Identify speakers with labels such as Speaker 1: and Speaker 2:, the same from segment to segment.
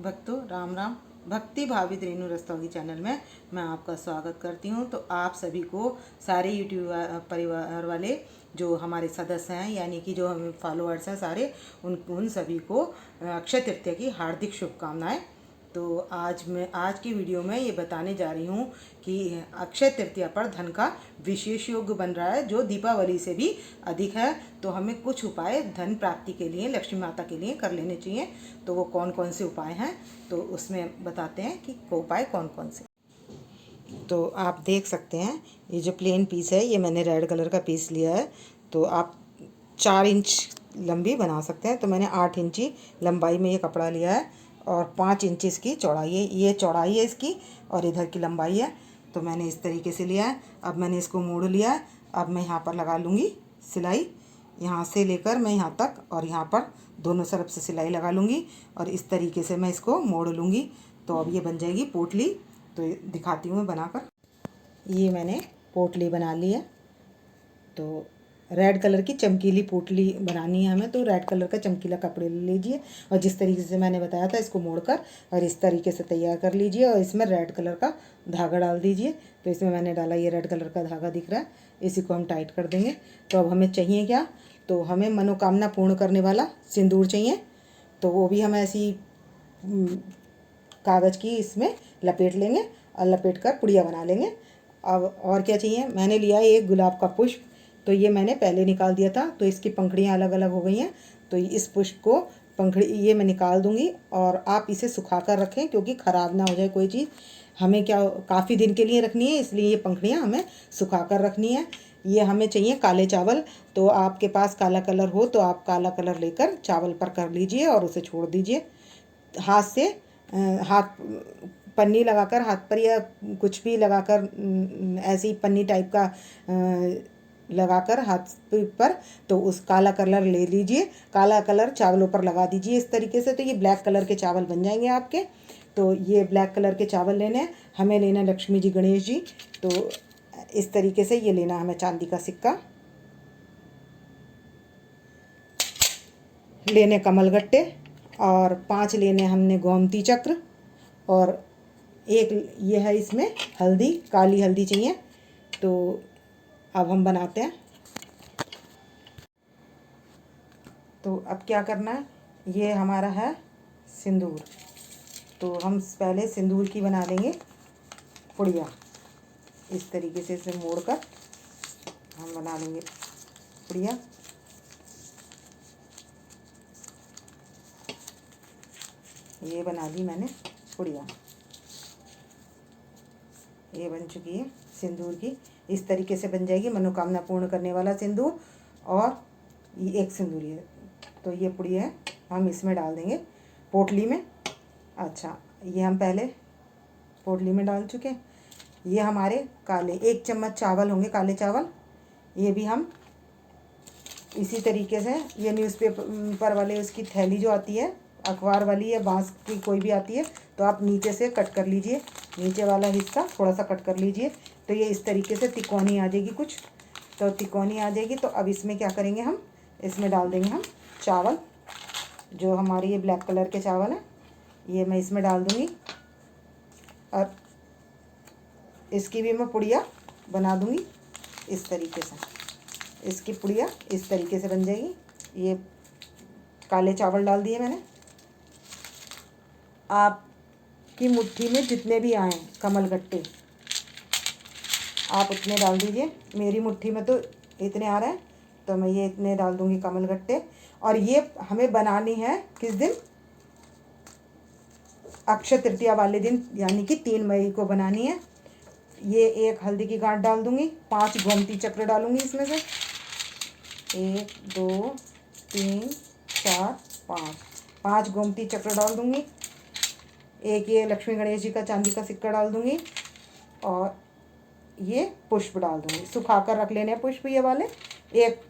Speaker 1: भक्तों राम राम। भक्ति भावित रेणु रस्तोगी चैनल में मैं आपका स्वागत करती हूं। तो आप सभी को, सारे यूट्यूब परिवार वाले जो हमारे सदस्य हैं, यानी कि जो हमें फॉलोअर्स हैं सारे, उन सभी को अक्षय तृतीया की हार्दिक शुभकामनाएं। तो आज की वीडियो में ये बताने जा रही हूँ कि अक्षय तृतीया पर धन का विशेष योग बन रहा है, जो दीपावली से भी अधिक है। तो हमें कुछ उपाय धन प्राप्ति के लिए, लक्ष्मी माता के लिए कर लेने चाहिए। तो वो कौन कौन से उपाय हैं, तो उसमें बताते हैं कि वो उपाय कौन कौन से। तो आप देख सकते हैं, ये जो प्लेन पीस है, ये मैंने रेड कलर का पीस लिया है। तो आप 4 इंच लंबी बना सकते हैं। तो मैंने 8 इंची लंबाई में ये कपड़ा लिया है और 5 इंच इसकी चौड़ाई है। ये चौड़ाई है इसकी और इधर की लंबाई है। तो मैंने इस तरीके से लिया है। अब मैंने इसको मोड़ लिया है। अब मैं यहाँ पर लगा लूँगी सिलाई, यहाँ से लेकर मैं यहाँ तक, और यहाँ पर दोनों तरफ से सिलाई लगा लूँगी और इस तरीके से मैं इसको मोड़ लूँगी। तो अब ये बन जाएगी पोटली। तो दिखाती हूँ मैं बनाकर। ये मैंने पोटली बना ली है। तो रेड कलर की चमकीली पोटली बनानी है हमें, तो रेड कलर का चमकीला कपड़े ले लीजिए और जिस तरीके से मैंने बताया था इसको मोड़कर और इस तरीके से तैयार कर लीजिए और इसमें रेड कलर का धागा डाल दीजिए। तो इसमें मैंने डाला, ये रेड कलर का धागा दिख रहा है, इसी को हम टाइट कर देंगे। तो अब हमें चाहिए क्या, तो हमें मनोकामना पूर्ण करने वाला सिंदूर चाहिए। तो वो भी हम ऐसी कागज़ की इसमें लपेट लेंगे और लपेट कर पुड़िया बना लेंगे। अब और क्या चाहिए, मैंने लिया है एक गुलाब का पुष्प। तो ये मैंने पहले निकाल दिया था, तो इसकी पंखुड़ियाँ अलग अलग हो गई हैं। तो इस पुष्प को पंखुड़ी ये मैं निकाल दूंगी और आप इसे सुखा कर रखें, क्योंकि ख़राब ना हो जाए कोई चीज़। हमें क्या काफ़ी दिन के लिए रखनी है, इसलिए ये पंखुड़ियाँ हमें सुखा कर रखनी है। ये हमें चाहिए काले चावल। तो आपके पास काला कलर हो तो आप काला कलर लेकर चावल पर कर लीजिए और उसे छोड़ दीजिए। हाथ से हाथ पन्नी लगाकर, हाथ पर या कुछ भी लगाकर, ऐसी पन्नी टाइप का लगाकर हाथ पर, तो उस काला कलर ले लीजिए, काला कलर चावलों पर लगा दीजिए इस तरीके से। तो ये ब्लैक कलर के चावल बन जाएंगे आपके। तो ये ब्लैक कलर के चावल लेने हैं हमें। लेना लक्ष्मी जी, गणेश जी। तो इस तरीके से ये लेना हमें चांदी का सिक्का, लेने कमलगट्टे, और 5 लेने हमने गोमती चक्र, और एक ये है इसमें हल्दी, काली हल्दी चाहिए। तो अब हम बनाते हैं। तो अब क्या करना है, ये हमारा है सिंदूर। तो हम पहले सिंदूर की बना लेंगे पुड़िया। इस तरीके से इसे मोड़कर हम बना लेंगे पुड़िया। ये बना ली मैंने पुड़िया, ये बन चुकी है सिंदूर की। इस तरीके से बन जाएगी मनोकामना पूर्ण करने वाला सिंदूर। और ये एक सिंदूर है। तो ये पुड़िया है, हम इसमें डाल देंगे पोटली में। अच्छा, ये हम पहले पोटली में डाल चुके हैं। ये हमारे काले 1 चम्मच चावल होंगे, काले चावल। ये भी हम इसी तरीके से, ये न्यूज़पेपर वाले उसकी थैली जो आती है, अखबार वाली या बांस की कोई भी आती है, तो आप नीचे से कट कर लीजिए, नीचे वाला हिस्सा थोड़ा सा कट कर लीजिए। तो ये इस तरीके से तिकोनी आ जाएगी कुछ, तो तिकोनी आ जाएगी। तो अब इसमें क्या करेंगे, हम इसमें डाल देंगे हम चावल, जो हमारे ये ब्लैक कलर के चावल हैं, ये मैं इसमें डाल दूँगी। और इसकी भी मैं पुड़िया बना दूँगी इस तरीके से। इसकी पुड़िया इस तरीके से बन जाएगी। ये काले चावल डाल दिए मैंने। आपकी मुट्ठी में जितने भी आए कमलगट्टे, आप उतने डाल दीजिए। मेरी मुट्ठी में तो इतने आ रहे हैं, तो मैं ये इतने डाल दूँगी कमलगट्टे। और ये हमें बनानी है किस दिन, अक्षय तृतीया वाले दिन, यानी कि 3 मई को बनानी है। ये एक हल्दी की गांठ डाल दूँगी, 5 गोमती चक्र डालूँगी इसमें से, 1 2 3 4 5 गोमती चक्र डाल दूँगी। एक ये लक्ष्मी गणेश जी का चांदी का सिक्का डाल दूँगी और ये पुष्प डाल दूँगी। सुखा कर रख लेने हैं पुष्प, ये वाले। एक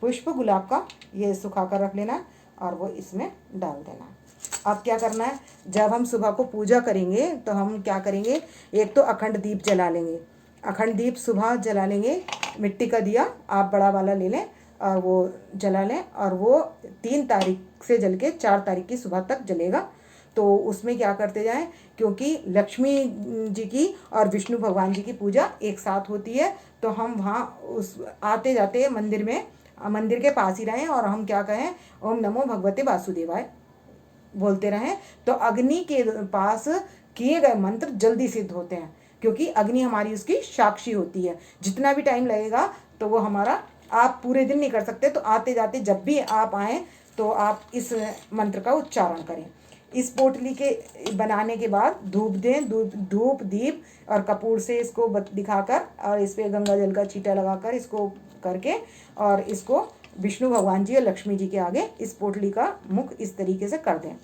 Speaker 1: पुष्प गुलाब का, ये सुखा कर रख लेना है और वो इसमें डाल देना है। अब क्या करना है, जब हम सुबह को पूजा करेंगे तो हम क्या करेंगे, एक तो अखंड दीप जला लेंगे। अखंड दीप सुबह जला लेंगे, मिट्टी का दिया आप बड़ा वाला ले लें और वो जला लें। और वो 3 तारीख से जल के 4 तारीख की सुबह तक जलेगा। तो उसमें क्या करते जाएं, क्योंकि लक्ष्मी जी की और विष्णु भगवान जी की पूजा एक साथ होती है, तो हम वहाँ उस आते जाते मंदिर में, मंदिर के पास ही रहें और हम क्या कहें, ओम नमो भगवते वासुदेवाय बोलते रहें। तो अग्नि के पास किए गए मंत्र जल्दी सिद्ध होते हैं, क्योंकि अग्नि हमारी उसकी साक्षी होती है। जितना भी टाइम लगेगा तो वो हमारा, आप पूरे दिन नहीं कर सकते, तो आते जाते जब भी आप आएँ तो आप इस मंत्र का उच्चारण करें। इस पोटली के बनाने के बाद धूप दें, धूप दीप और कपूर से इसको दिखाकर और इस पर गंगा जल का छींटा लगाकर इसको करके, और इसको विष्णु भगवान जी और लक्ष्मी जी के आगे इस पोटली का मुख इस तरीके से कर दें।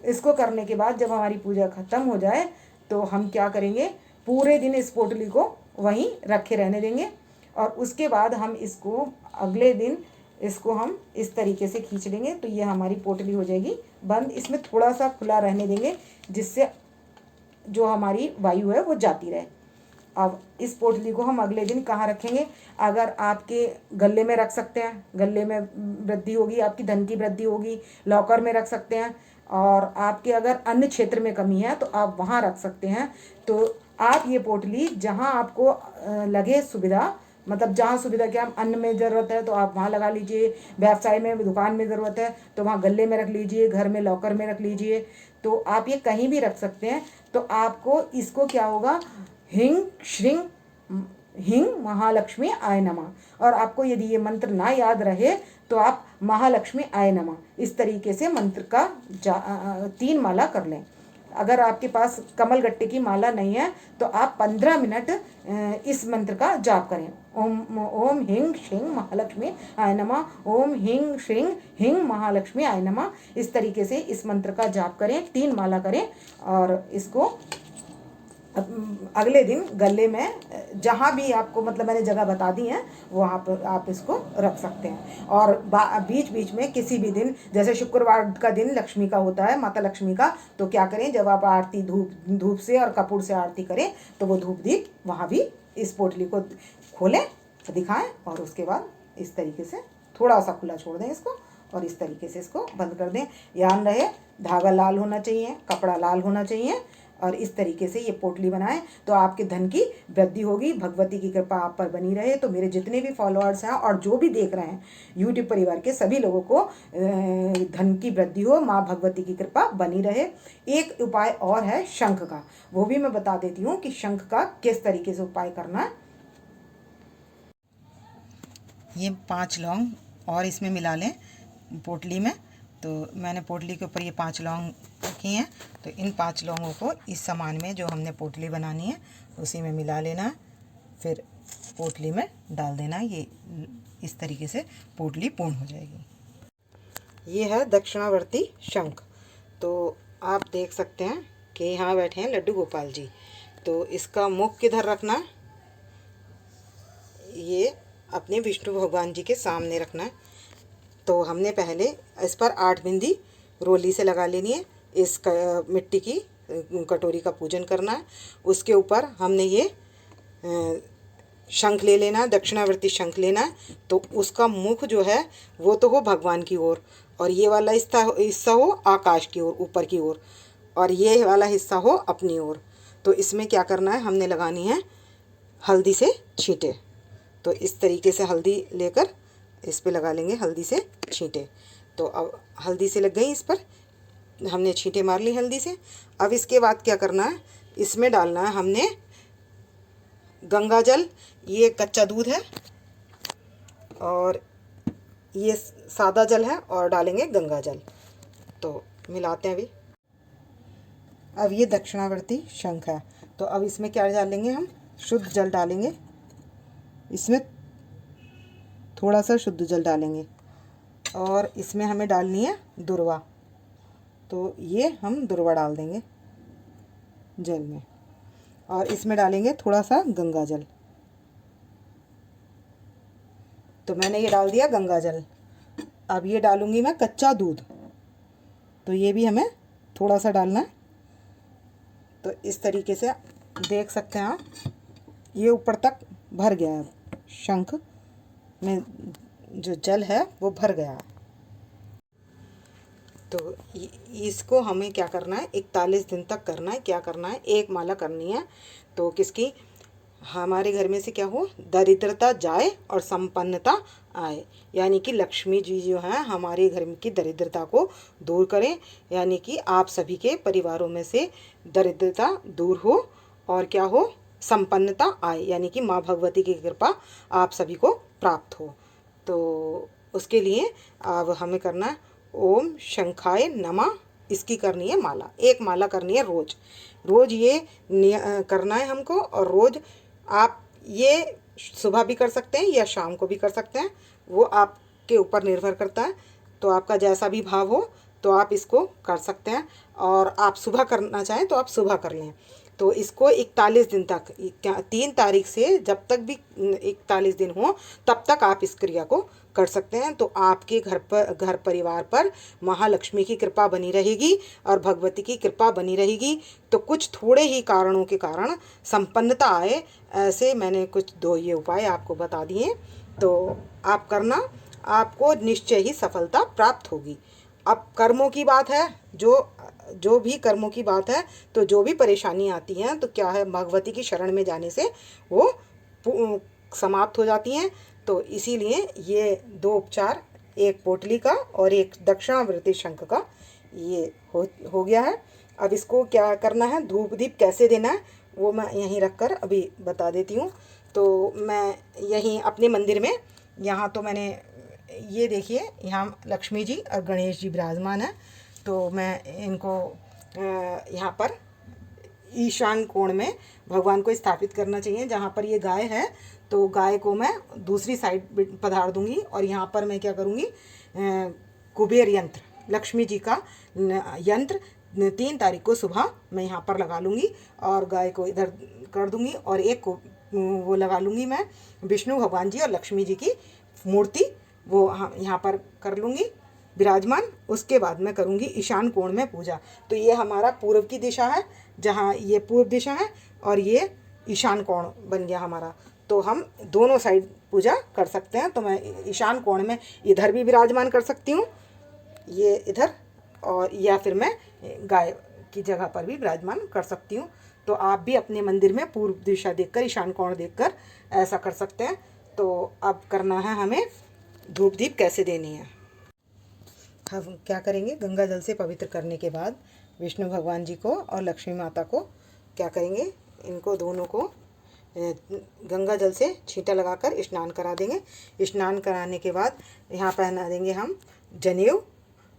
Speaker 1: इसको करने के बाद जब हमारी पूजा खत्म हो जाए तो हम क्या करेंगे, पूरे दिन इस पोटली को वहीं रखे रहने देंगे, और उसके बाद हम इसको अगले दिन इसको हम इस तरीके से खींच लेंगे, तो ये हमारी पोटली हो जाएगी बंद। इसमें थोड़ा सा खुला रहने देंगे, जिससे जो हमारी वायु है वो जाती रहे। अब इस पोटली को हम अगले दिन कहाँ रखेंगे, अगर आपके गले में रख सकते हैं, गले में वृद्धि होगी, आपकी धन की वृद्धि होगी, लॉकर में रख सकते हैं, और आपके अगर अन्य क्षेत्र में कमी है तो आप वहाँ रख सकते हैं। तो आप ये पोटली जहाँ आपको लगे सुविधा, मतलब जहाँ सुविधा क्या, अन्न में ज़रूरत है तो आप वहाँ लगा लीजिए, व्यवसाय में, दुकान में ज़रूरत है तो वहाँ गले में रख लीजिए, घर में लॉकर में रख लीजिए, तो आप ये कहीं भी रख सकते हैं। तो आपको इसको क्या होगा, हिंग श्रिंग हिंग महालक्ष्मी आय नमः, और आपको यदि ये मंत्र ना याद रहे तो आप महालक्ष्मी आय नमः इस तरीके से मंत्र का 3 माला कर लें। अगर आपके पास कमल गट्टे की माला नहीं है तो आप 15 मिनट इस मंत्र का जाप करें। ओम हिंग श्रिंग महालक्ष्मी आय नमः, ओम हिंग श्रिंग हिंग महालक्ष्मी आय नमः, इस तरीके से इस मंत्र का जाप करें, 3 माला करें, और इसको अगले दिन गले में जहाँ भी आपको, मतलब मैंने जगह बता दी है वहाँ पर आप इसको रख सकते हैं। और बीच बीच में किसी भी दिन, जैसे शुक्रवार का दिन लक्ष्मी का होता है, माता लक्ष्मी का, तो क्या करें, जब आप आरती धूप से और कपूर से आरती करें तो वो धूप दीप वहाँ भी इस पोटली को खोलें, दिखाएं, और उसके बाद इस तरीके से थोड़ा सा खुला छोड़ दें इसको, और इस तरीके से इसको बंद कर दें। ध्यान रहे धागा लाल होना चाहिए, कपड़ा लाल होना चाहिए, और इस तरीके से ये पोटली बनाएं तो आपके धन की वृद्धि होगी, भगवती की कृपा आप पर बनी रहे। तो मेरे जितने भी फॉलोअर्स हैं और जो भी देख रहे हैं यूट्यूब परिवार के सभी लोगों को धन की वृद्धि हो, माँ भगवती की कृपा बनी रहे। एक उपाय और है शंख का, वो भी मैं बता देती हूँ कि शंख का किस तरीके से उपाय करना है। ये 5 लौंग और इसमें मिला लें पोटली में। तो मैंने पोटली के ऊपर ये 5 लौंग रखी हैं, तो इन 5 लौंगों को इस सामान में जो हमने पोटली बनानी है उसी में मिला लेना है, फिर पोटली में डाल देना। ये इस तरीके से पोटली पूर्ण हो जाएगी। ये है दक्षिणावर्ती शंख। तो आप देख सकते हैं कि यहाँ बैठे हैं लड्डू गोपाल जी। तो इसका मुख किधर रखना है, ये अपने विष्णु भगवान जी के सामने रखना है। तो हमने पहले इस पर 8 बिंदी रोली से लगा लेनी है। इस मिट्टी की कटोरी का पूजन करना है। उसके ऊपर हमने ये शंख ले लेना है, दक्षिणावर्ती शंख लेना है। तो उसका मुख जो है वो तो हो भगवान की ओर, और ये वाला हिस्सा हो आकाश की ओर, ऊपर की ओर, और ये वाला हिस्सा हो अपनी ओर। तो इसमें क्या करना है, हमने लगानी है हल्दी से छींटे। तो इस तरीके से हल्दी लेकर इस पे लगा लेंगे, हल्दी से छींटे। तो अब हल्दी से लग गई, इस पर हमने छींटे मार ली हल्दी से। अब इसके बाद क्या करना है, इसमें डालना है हमने गंगा जल। ये कच्चा दूध है और ये सादा जल है, और डालेंगे गंगा जल। तो मिलाते हैं अभी। अब ये दक्षिणावर्ती शंख है, तो अब इसमें क्या डालेंगे, हम शुद्ध जल डालेंगे। इसमें थोड़ा सा शुद्ध जल डालेंगे, और इसमें हमें डालनी है दुर्वा। तो ये हम दुर्वा डाल देंगे जल में, और इसमें डालेंगे थोड़ा सा गंगा जल। तो मैंने ये डाल दिया गंगा जल। अब ये डालूंगी मैं कच्चा दूध, तो ये भी हमें थोड़ा सा डालना है। तो इस तरीके से देख सकते हैं आप, ये ऊपर तक भर गया है, शंख में जो जल है वो भर गया है। तो इसको हमें क्या करना है, 41 दिन तक करना है। क्या करना है, एक माला करनी है। तो किसकी, हमारे घर में से क्या हो, दरिद्रता जाए और संपन्नता आए, यानी कि लक्ष्मी जी जो हैं हमारे घर की दरिद्रता को दूर करें, यानी कि आप सभी के परिवारों में से दरिद्रता दूर हो और क्या हो, संपन्नता आए, यानी कि माँ भगवती की कृपा आप सभी को प्राप्त हो। तो उसके लिए अब हमें करना है ओम शंखाय नमः, इसकी करनी है माला, एक माला करनी है रोज। रोज ये करना है हमको, और रोज आप ये सुबह भी कर सकते हैं या शाम को भी कर सकते हैं, वो आपके ऊपर निर्भर करता है। तो आपका जैसा भी भाव हो तो आप इसको कर सकते हैं, और आप सुबह करना चाहें तो आप सुबह कर लें। तो इसको 41 दिन तक, 3 तारीख से जब तक भी 41 दिन हो तब तक आप इस क्रिया को कर सकते हैं। तो आपके घर परिवार पर महालक्ष्मी की कृपा बनी रहेगी और भगवती की कृपा बनी रहेगी। तो कुछ थोड़े ही कारणों के कारण संपन्नता आए, ऐसे मैंने कुछ 2 ये उपाय आपको बता दिए। तो आप करना, आपको निश्चय ही सफलता प्राप्त होगी। अब कर्मों की बात है, जो भी कर्मों की बात है, तो जो भी परेशानी आती हैं तो क्या है, भगवती की शरण में जाने से वो समाप्त हो जाती हैं। तो इसीलिए ये 2 उपचार, एक पोटली का और एक दक्षिणावर्ती शंख का, ये हो गया है। अब इसको क्या करना है, धूप दीप कैसे देना है वो मैं यहीं रख कर अभी बता देती हूँ। तो मैं यहीं अपने मंदिर में, यहाँ तो मैंने ये देखिए, यहाँ लक्ष्मी जी और गणेश जी विराजमान हैं। तो मैं इनको यहाँ पर ईशान कोण में भगवान को स्थापित करना चाहिए। जहाँ पर ये गाय है तो गाय को मैं दूसरी साइड पधार दूंगी, और यहाँ पर मैं क्या करूँगी, कुबेर यंत्र, लक्ष्मी जी का यंत्र 3 तारीख को सुबह मैं यहाँ पर लगा लूँगी, और गाय को इधर कर दूँगी, और एक को वो लगा लूँगी मैं विष्णु भगवान जी और लक्ष्मी जी की मूर्ति, वो यहाँ पर कर लूँगी विराजमान। उसके बाद मैं करूँगी ईशान कोण में पूजा। तो ये हमारा पूर्व की दिशा है, जहाँ ये पूर्व दिशा है और ये ईशान कोण बन गया हमारा। तो हम दोनों साइड पूजा कर सकते हैं। तो मैं ईशान कोण में इधर भी विराजमान कर सकती हूँ, ये इधर, और या फिर मैं गाय की जगह पर भी विराजमान कर सकती हूँ। तो आप भी अपने मंदिर में पूर्व दिशा देखकर, ईशान कोण देखकर ऐसा कर सकते हैं। तो अब करना है हमें धूप दीप कैसे देनी है। हम क्या करेंगे, गंगा जल से पवित्र करने के बाद विष्णु भगवान जी को और लक्ष्मी माता को क्या करेंगे, इनको दोनों को गंगा जल से छींटा लगाकर स्नान करा देंगे। स्नान कराने के बाद यहाँ पहना देंगे हम जनेऊ,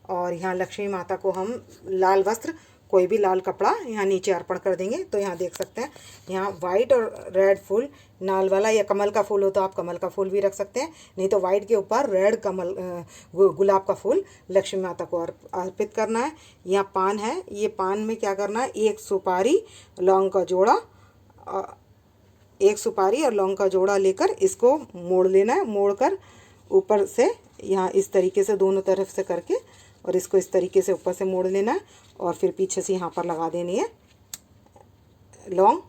Speaker 1: और यहाँ लक्ष्मी माता को हम लाल वस्त्र, कोई भी लाल कपड़ा यहाँ नीचे अर्पण कर देंगे। तो यहाँ देख सकते हैं, यहाँ वाइट और रेड फूल, नाल वाला या कमल का फूल हो तो आप कमल का फूल भी रख सकते हैं, नहीं तो वाइट के ऊपर रेड कमल गुलाब का फूल लक्ष्मी माता को अर्पित करना है। यहाँ पान है, ये पान में क्या करना है, 1 सुपारी लौंग का जोड़ा, 1 सुपारी और लौंग का जोड़ा लेकर इसको मोड़ लेना है। मोड़ कर ऊपर से यहाँ इस तरीके से दोनों तरफ से करके, और इसको इस तरीके से ऊपर से मोड़ लेना है, और फिर पीछे से यहाँ पर लगा देनी है लौंग।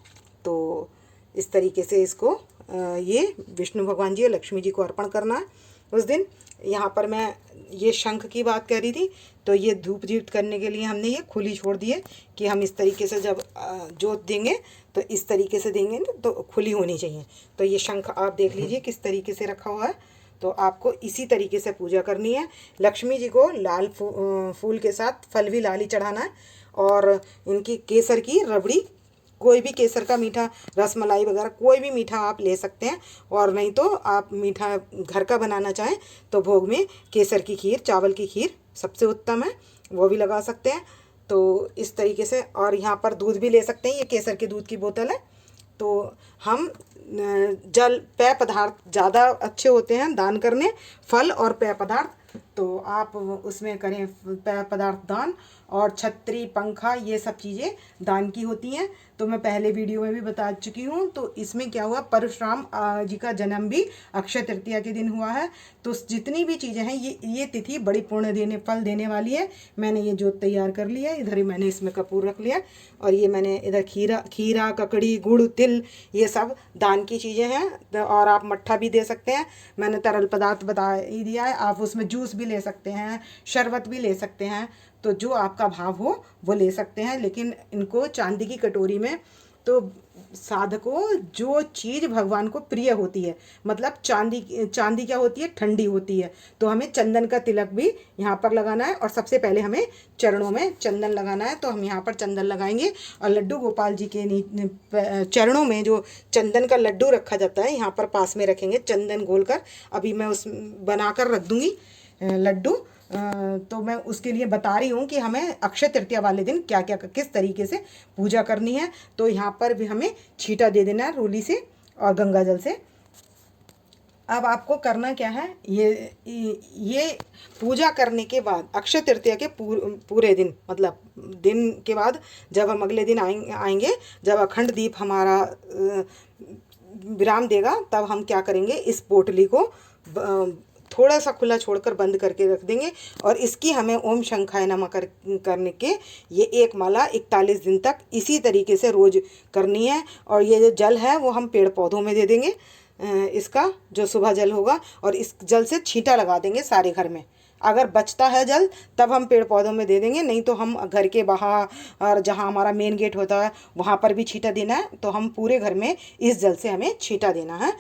Speaker 1: तो इस तरीके से इसको ये विष्णु भगवान जी और लक्ष्मी जी को अर्पण करना है उस दिन। यहाँ पर मैं ये शंख की बात कह रही थी, तो ये धूप दीप करने के लिए हमने ये खुली छोड़ दी है कि हम इस तरीके से जब जोत देंगे तो इस तरीके से देंगे ना, तो खुली होनी चाहिए। तो ये शंख आप देख लीजिए किस तरीके से रखा हुआ है। तो आपको इसी तरीके से पूजा करनी है। लक्ष्मी जी को लाल फूल के साथ फल भी लाल ही चढ़ाना है, और इनकी केसर की रबड़ी, कोई भी केसर का मीठा, रसमलाई वगैरह कोई भी मीठा आप ले सकते हैं, और नहीं तो आप मीठा घर का बनाना चाहें तो भोग में केसर की खीर, चावल की खीर सबसे उत्तम है, वो भी लगा सकते हैं। तो इस तरीके से, और यहाँ पर दूध भी ले सकते हैं, ये केसर के दूध की बोतल है। तो हम जल, पेय पदार्थ ज़्यादा अच्छे होते हैं दान करने, फल और पेय पदार्थ, तो आप उसमें करें पेय पदार्थ दान। और छतरी, पंखा, ये सब चीज़ें दान की होती हैं। तो मैं पहले वीडियो में भी बता चुकी हूँ। तो इसमें क्या हुआ, परशुराम जी का जन्म भी अक्षय तृतीया के दिन हुआ है। तो जितनी भी चीज़ें हैं, ये तिथि बड़ी पुण्य फल देने वाली है। मैंने ये जोत तैयार कर लिया है, इधर ही मैंने इसमें कपूर रख लिया, और ये मैंने इधर खीरा, ककड़ी, गुड़, तिल, ये सब दान की चीज़ें हैं। और आप मट्ठा भी दे सकते हैं, मैंने तरल पदार्थ बता ही दिया है। आप उसमें जूस भी ले सकते हैं, शरबत भी ले सकते हैं, तो जो आपका भाव हो वो ले सकते हैं। लेकिन इनको चांदी की कटोरी में, तो साधकों जो चीज़ भगवान को प्रिय होती है, मतलब चांदी क्या होती है, ठंडी होती है, तो हमें चंदन का तिलक भी यहाँ पर लगाना है। और सबसे पहले हमें चरणों में चंदन लगाना है, तो हम यहाँ पर चंदन लगाएंगे। और लड्डू गोपाल जी के चरणों में जो चंदन का लड्डू रखा जाता है, यहाँ पर पास में रखेंगे चंदन घोलकर। अभी मैं उस बनाकर रख दूँगी लड्डू। तो मैं उसके लिए बता रही हूँ कि हमें अक्षय तृतीया वाले दिन क्या क्या किस तरीके से पूजा करनी है। तो यहाँ पर भी हमें छींटा दे देना है रूली से और गंगा जल से। अब आपको करना क्या है, ये पूजा करने के बाद अक्षय तृतीया के पूरे दिन, मतलब दिन के बाद जब हम अगले दिन आएंगे, जब अखंड दीप हमारा विराम देगा, तब हम क्या करेंगे, इस पोटली को थोड़ा सा खुला छोड़कर बंद करके रख देंगे। और इसकी हमें ओम शंखाय नमः करने के ये एक माला 41 दिन तक इसी तरीके से रोज़ करनी है। और ये जो जल है वो हम पेड़ पौधों में दे देंगे, इसका जो सुबह जल होगा, और इस जल से छींटा लगा देंगे सारे घर में। अगर बचता है जल तब हम पेड़ पौधों में दे देंगे, नहीं तो हम घर के बाहर और जहाँ हमारा मेन गेट होता है वहाँ पर भी छींटा देना है। तो हम पूरे घर में इस जल से हमें छींटा देना है।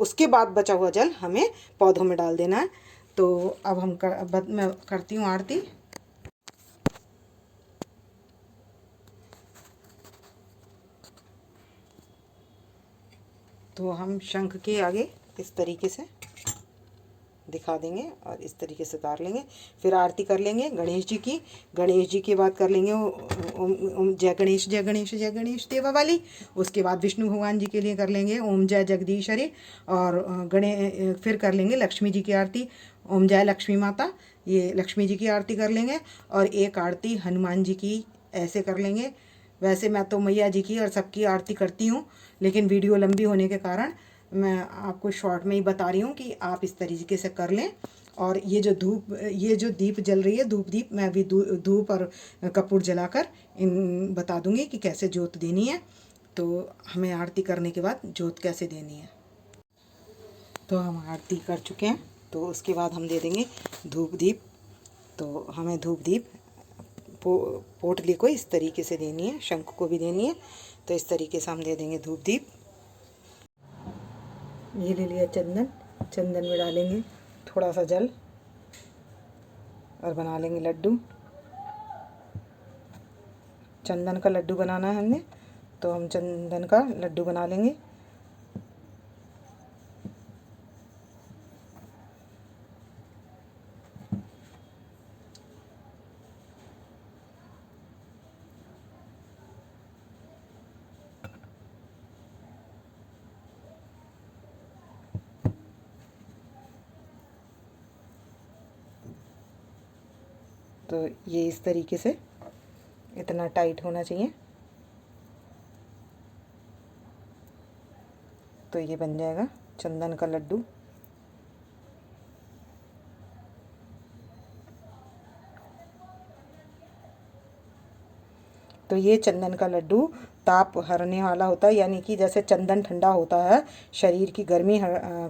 Speaker 1: उसके बाद बचा हुआ जल हमें पौधों में डाल देना है। तो अब मैं करती हूँ आरती। तो हम शंख के आगे इस तरीके से दिखा देंगे और इस तरीके से उतार लेंगे। फिर आरती कर लेंगे गणेश जी की। गणेश जी के बाद कर लेंगे ओम जय गणेश जय गणेश जय गणेश देवा वाली। उसके बाद विष्णु भगवान जी के लिए कर लेंगे ओम जय जगदीश हरे। और फिर कर लेंगे लक्ष्मी जी की आरती, ओम जय लक्ष्मी माता, ये लक्ष्मी जी की आरती कर लेंगे। और एक आरती हनुमान जी की ऐसे कर लेंगे। वैसे मैं तो मैया जी की और सबकी आरती करती हूँ, लेकिन वीडियो लंबी होने के कारण मैं आपको शॉर्ट में ही बता रही हूँ कि आप इस तरीके से कर लें। और ये जो दीप जल रही है, धूप दीप, मैं अभी धूप और कपूर जलाकर बता दूँगी कि कैसे जोत देनी है। तो हमें आरती करने के बाद जोत कैसे देनी है। तो हम आरती कर चुके हैं, तो उसके बाद हम दे देंगे धूप दीप। तो हमें धूप दीप पोटली को इस तरीके से देनी है, शंख को भी देनी है। तो इस तरीके से हम दे देंगे धूप दीप। ये ले लिया चंदन, चंदन में डालेंगे थोड़ा सा जल और बना लेंगे लड्डू। चंदन का लड्डू बनाना है हमने, तो हम चंदन का लड्डू बना लेंगे। तो ये इस तरीके से इतना टाइट होना चाहिए, तो ये बन जाएगा चंदन का लड्डू। तो ये चंदन का लड्डू ताप हरने वाला होता है, यानी कि जैसे चंदन ठंडा होता है, शरीर की गर्मी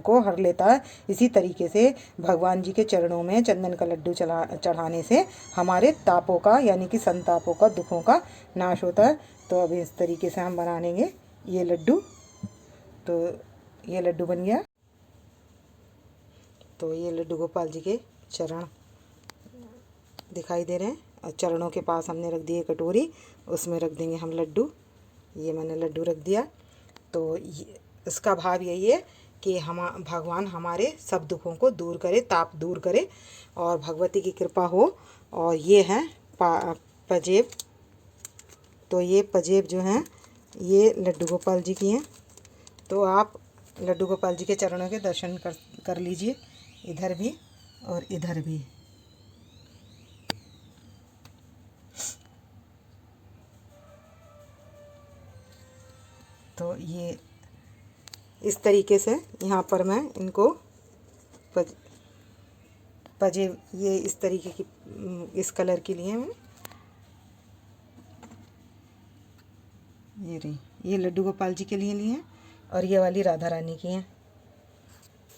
Speaker 1: को हर लेता है, इसी तरीके से भगवान जी के चरणों में चंदन का लड्डू चढ़ाने से हमारे तापों का, यानी कि संतापों का, दुखों का नाश होता है। तो अभी इस तरीके से हम बना लेंगे ये लड्डू। तो ये लड्डू बन गया। तो ये लड्डू गोपाल जी के चरण दिखाई दे रहे हैं, और चरणों के पास हमने रख दी है कटोरी, उसमें रख देंगे हम लड्डू। ये मैंने लड्डू रख दिया। तो इसका भाव यही है कि भगवान हमारे सब दुखों को दूर करे, ताप दूर करे, और भगवती की कृपा हो। और ये हैं पजेब। तो ये पजेब जो हैं ये लड्डू गोपाल जी की हैं। तो आप लड्डू गोपाल जी के चरणों के दर्शन कर लीजिए, इधर भी और इधर भी। तो ये इस तरीके से यहाँ पर मैं इनको पजे ये इस तरीके की, इस कलर के लिए मैं ये रही, ये लड्डू गोपाल जी के लिए हैं, और ये वाली राधा रानी की हैं।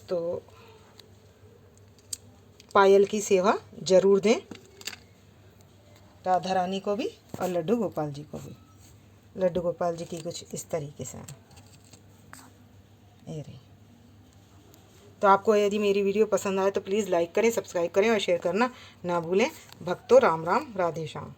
Speaker 1: तो पायल की सेवा ज़रूर दें, राधा रानी को भी और लड्डू गोपाल जी को भी। लड्डू गोपाल जी की कुछ इस तरीके से हैं, ये रही। तो आपको यदि मेरी वीडियो पसंद आए तो प्लीज़ लाइक करें, सब्सक्राइब करें और शेयर करना ना भूलें। भक्तों राम राम, राधे श्याम।